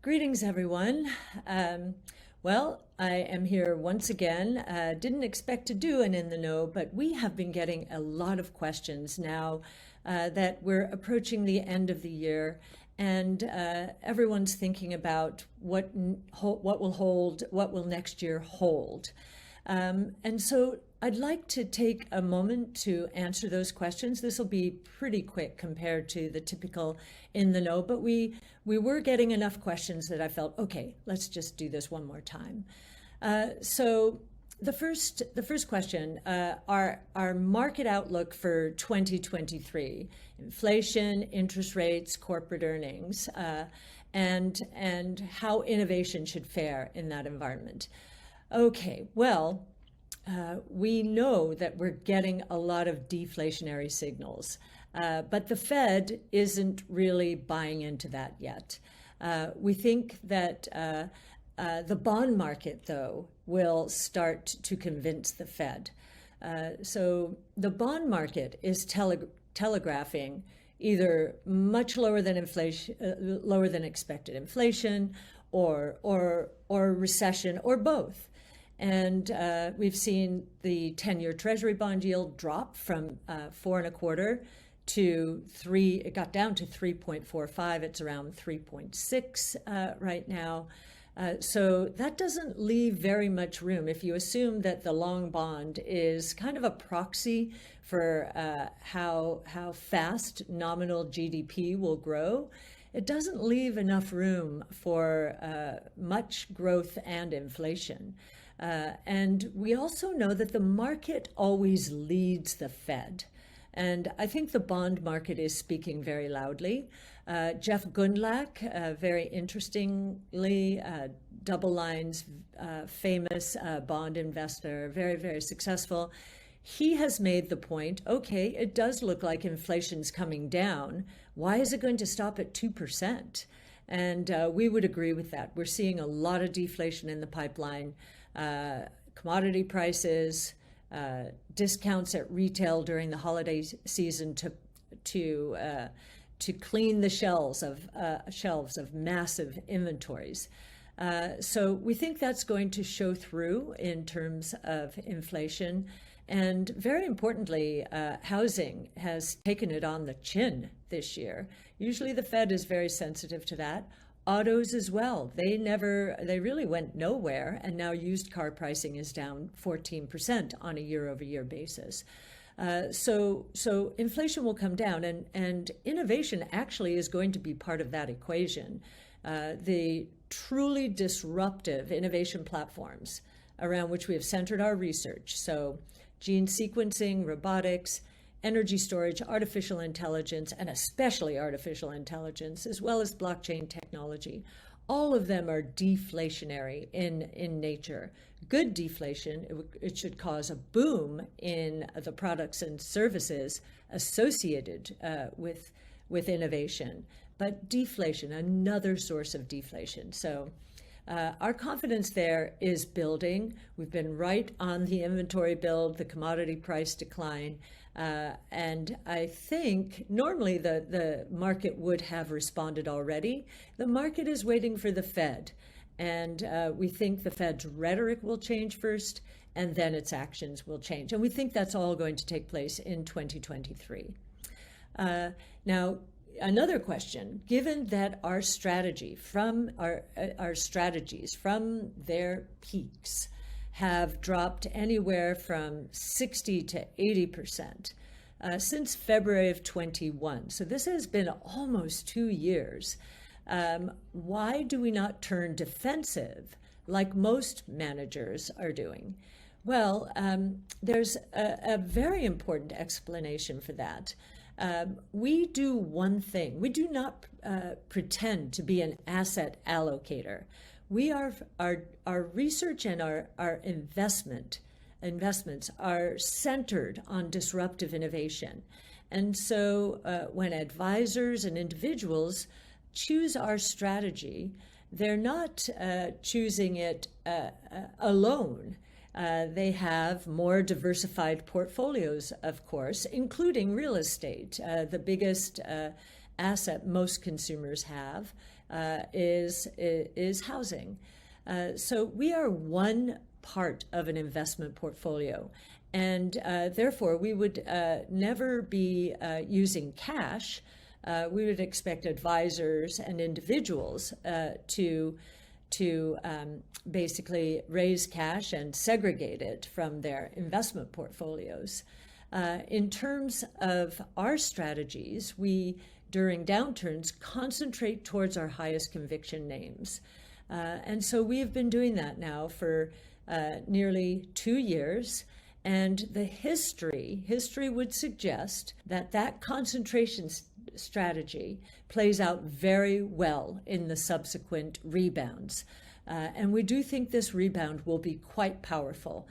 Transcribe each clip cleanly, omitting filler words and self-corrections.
Greetings, everyone. Well, I am here once again. Didn't expect to do an In the Know, but we have been getting a lot of questions now that we're approaching the end of the year, and everyone's thinking about what will hold, what will next year hold. And so I'd like to take a moment to answer those questions. This will be pretty quick compared to the typical In the Know, but we were getting enough questions that I felt, okay, let's just do this one more time. So the first question, our market outlook for 2023, inflation, interest rates, corporate earnings, and how innovation should fare in that environment. Okay, well, we know that we're getting a lot of deflationary signals, but the Fed isn't really buying into that yet. We think that the bond market, though, will start to convince the Fed. So the bond market is telegraphing either much lower than inflation, lower than expected inflation, or recession, or both. And we've seen the 10-year Treasury bond yield drop from 4.25 to 3. It got down to 3.45. It's around 3.6 right now. So that doesn't leave very much room. If you assume that the long bond is kind of a proxy for how fast nominal GDP will grow, it doesn't leave enough room for much growth and inflation. And we also know that the market always leads the Fed. And I think the bond market is speaking very loudly. Jeff Gundlach, very interestingly, DoubleLine's famous bond investor, very, very successful. He has made the point, okay, it does look like inflation's coming down. Why is it going to stop at 2%? And we would agree with that. We're seeing a lot of deflation in the pipeline. Commodity prices, discounts at retail during the holiday season to clean the shelves of massive inventories. So we think that's going to show through in terms of inflation. And very importantly, housing has taken it on the chin this year. Usually the Fed is very sensitive to that. Autos as well. They really went nowhere, and now used car pricing is down 14% on a year-over-year basis. So inflation will come down, and innovation actually is going to be part of that equation. The truly disruptive innovation platforms around which we have centered our research, so gene sequencing, robotics, energy storage, artificial intelligence, and especially artificial intelligence, as well as blockchain technology. All of them are deflationary in nature. Good deflation, it should cause a boom in the products and services associated with innovation. But deflation, another source of deflation. So our confidence there is building. We've been right on the inventory build, the commodity price decline. And I think normally the market would have responded already. The market is waiting for the Fed. And we think the Fed's rhetoric will change first, and then its actions will change. And we think that's all going to take place in 2023. Now, another question, given that our strategy from our strategies from their peaks have dropped anywhere from 60 to 80% since February of 21. So this has been almost 2 years. Why do we not turn defensive like most managers are doing? Well, there's a very important explanation for that. We do one thing. We do not pretend to be an asset allocator. We are our research and our investments are centered on disruptive innovation. And so when advisors and individuals choose our strategy, they're not choosing it alone. They have more diversified portfolios, of course, including real estate, the biggest asset most consumers have, is housing. So we are one part of an investment portfolio, and therefore we would never be using cash. We would expect advisors and individuals to basically raise cash and segregate it from their investment portfolios. In terms of our strategies, we, during downturns, concentrate towards our highest conviction names. And so we have been doing that now for nearly 2 years. And the history would suggest that that concentration strategy plays out very well in the subsequent rebounds. And we do think this rebound will be quite powerful.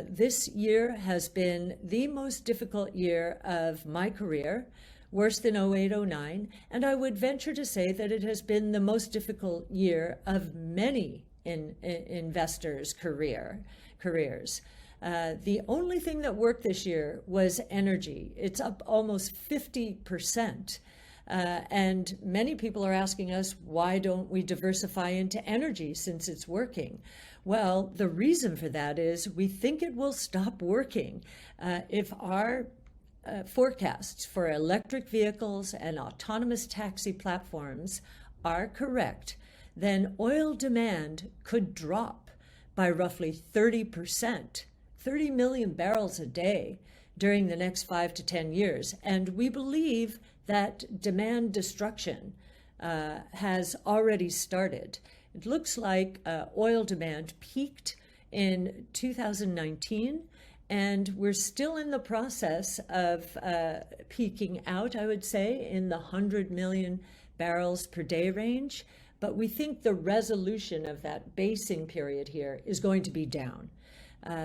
This year has been the most difficult year of my career, worse than 08-09, and I would venture to say that it has been the most difficult year of many investors' careers. The only thing that worked this year was energy. It's up almost 50%. And many people are asking us, why don't we diversify into energy since it's working? Well, the reason for that is we think it will stop working. If our forecasts for electric vehicles and autonomous taxi platforms are correct, then oil demand could drop by roughly 30%, 30 million barrels a day during the next 5 to 10 years. And we believe that demand destruction has already started. It looks like oil demand peaked in 2019, and we're still in the process of peaking out, I would say, in the 100 million barrels per day range. But we think the resolution of that basing period here is going to be down.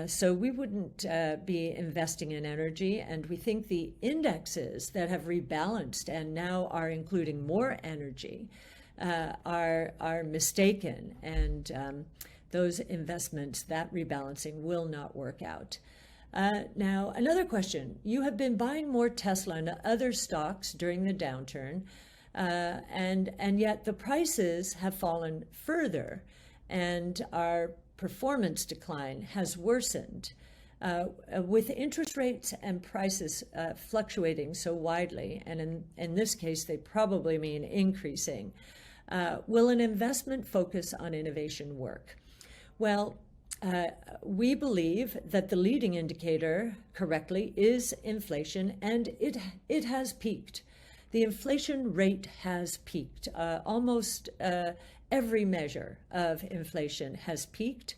So we wouldn't be investing in energy, and we think the indexes that have rebalanced and now are including more energy are mistaken, and those investments, that rebalancing will not work out. Now, another question. You have been buying more Tesla and other stocks during the downturn, and yet the prices have fallen further, and our performance decline has worsened. With interest rates and prices fluctuating so widely, and in this case they probably mean increasing, will an investment focus on innovation work? Well, we believe that the leading indicator, correctly, is inflation, and it has peaked. The inflation rate has peaked. Almost every measure of inflation has peaked.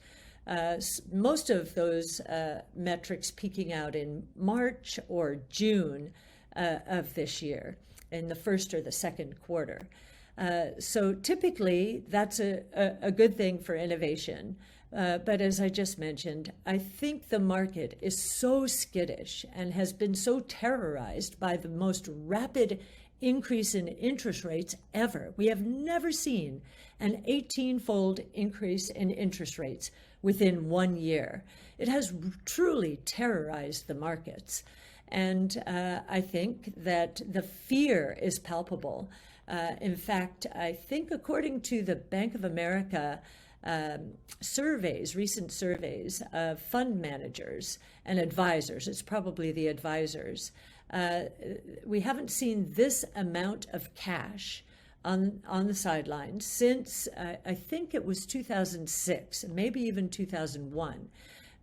Most of those metrics peaking out in March or June of this year, in the first or the second quarter. So typically, that's a good thing for innovation. But as I just mentioned, I think the market is so skittish and has been so terrorized by the most rapid increase in interest rates ever. We have never seen an 18-fold increase in interest rates within 1 year. It has truly terrorized the markets. And I think that the fear is palpable. In fact, I think according to the Bank of America recent surveys of fund managers and advisors, it's probably the advisors, we haven't seen this amount of cash on the sidelines since I think it was 2006, maybe even 2001.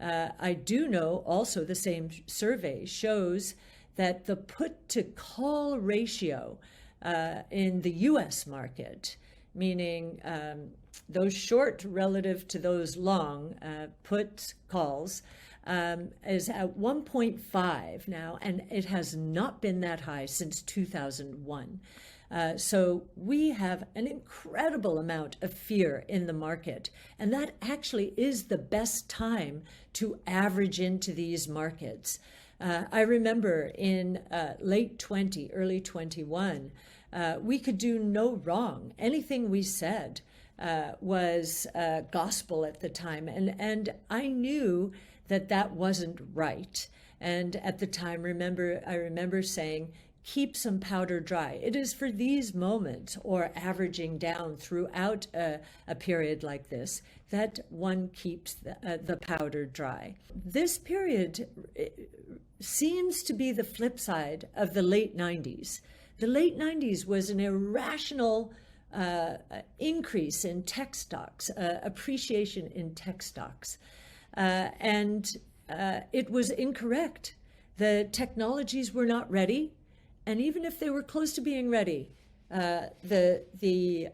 I do know also the same survey shows that the put to call ratio in the US market, meaning those short relative to those long put calls, is at 1.5 now, and it has not been that high since 2001. So we have an incredible amount of fear in the market, and that actually is the best time to average into these markets. I remember in late 20, early 21, we could do no wrong. Anything we said was gospel at the time, and I knew that wasn't right. And at the time, I remember saying, keep some powder dry. It is for these moments, or averaging down throughout a period like this, that one keeps the powder dry. This period seems to be the flip side of the late 90s. The late 90s was an irrational increase in tech stocks, appreciation in tech stocks. And it was incorrect. The technologies were not ready. And even if they were close to being ready, the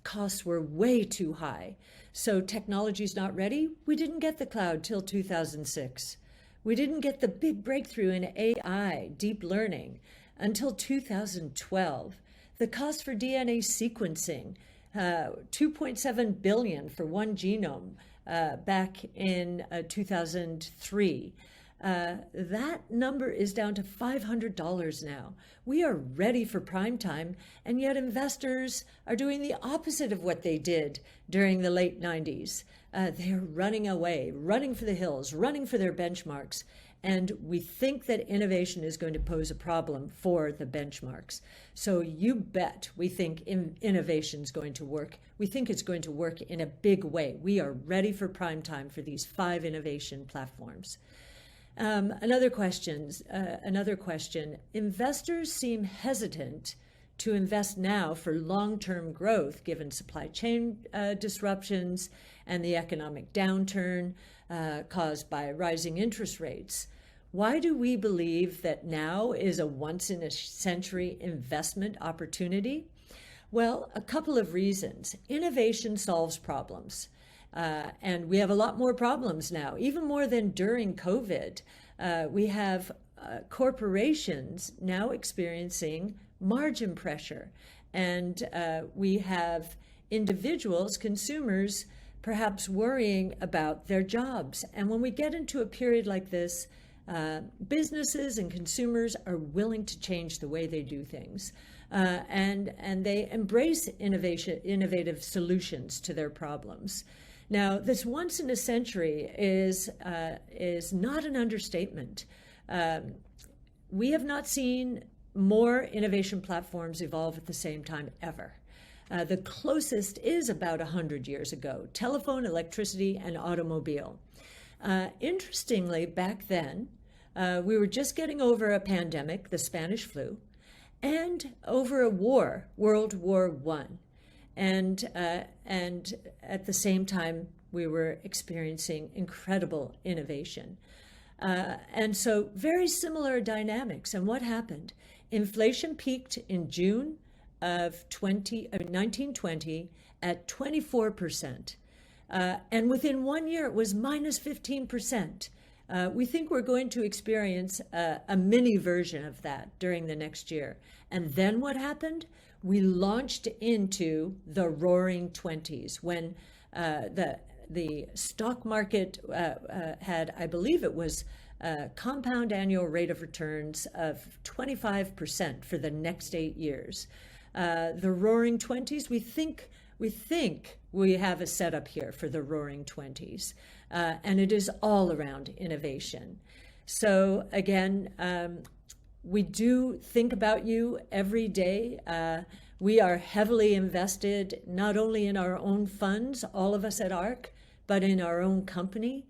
costs were way too high. So technology's not ready. We didn't get the cloud till 2006. We didn't get the big breakthrough in AI, deep learning, until 2012. The cost for DNA sequencing, 2.7 billion for one genome back in 2003. That number is down to $500 now. We are ready for prime time, and yet investors are doing the opposite of what they did during the late 90s. They're running away, running for the hills, running for their benchmarks, and we think that innovation is going to pose a problem for the benchmarks. So you bet we think innovation is going to work. We think it's going to work in a big way. We are ready for prime time for these 5 innovation platforms. Another question. Investors seem hesitant to invest now for long-term growth, given supply chain disruptions and the economic downturn caused by rising interest rates. Why do we believe that now is a once-in-a-century investment opportunity? Well, a couple of reasons. Innovation solves problems. And we have a lot more problems now, even more than during COVID. We have corporations now experiencing margin pressure, and we have individuals, consumers, perhaps worrying about their jobs. And when we get into a period like this, businesses and consumers are willing to change the way they do things. And they embrace innovative solutions to their problems. Now, this once in a century is not an understatement. We have not seen more innovation platforms evolve at the same time ever. The closest is about 100 years ago: telephone, electricity, and automobile. Interestingly, back then, we were just getting over a pandemic, the Spanish flu, and over a war, World War I. And at the same time, we were experiencing incredible innovation. And so very similar dynamics. And what happened? Inflation peaked in June of 1920 at 24%. And within 1 year, it was minus 15%. We think we're going to experience a mini version of that during the next year. And then what happened? We launched into the roaring 20s when the stock market had, I believe it was a compound annual rate of returns of 25% for the next 8 years. The roaring 20s, we think we have a setup here for the roaring 20s, and it is all around innovation. So again, we do think about you every day. We are heavily invested not only in our own funds, all of us at ARK, but in our own company.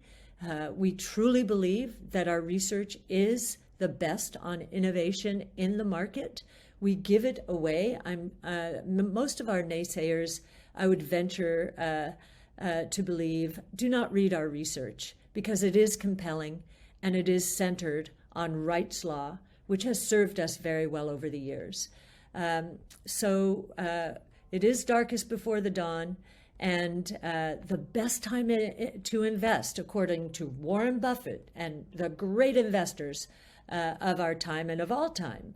We truly believe that our research is the best on innovation in the market. We give it away. Most of our naysayers, I would venture to believe, do not read our research, because it is compelling and it is centered on rights law, which has served us very well over the years. So it is darkest before the dawn, and the best time to invest, according to Warren Buffett and the great investors of our time and of all time,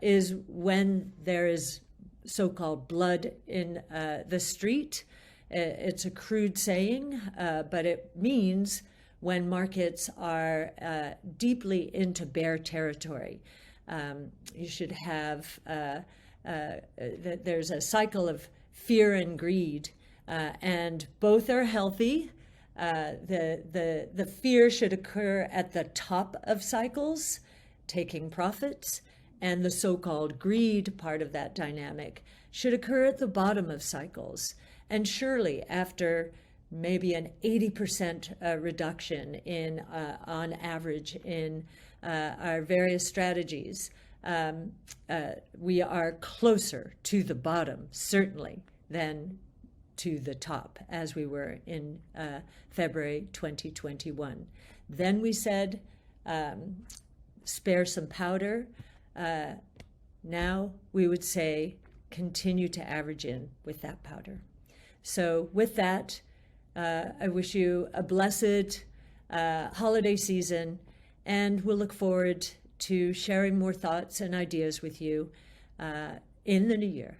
is when there is so-called blood in the street. It's a crude saying, but it means when markets are deeply into bear territory. You should have, there's a cycle of fear and greed, and both are healthy. The fear should occur at the top of cycles, taking profits, and the so-called greed part of that dynamic should occur at the bottom of cycles. And surely after maybe an 80% reduction in, on average in our various strategies, we are closer to the bottom, certainly, than to the top, as we were in February 2021. Then we said, spare some powder. Now we would say, continue to average in with that powder. So with that, I wish you a blessed holiday season, and we'll look forward to sharing more thoughts and ideas with you in the new year.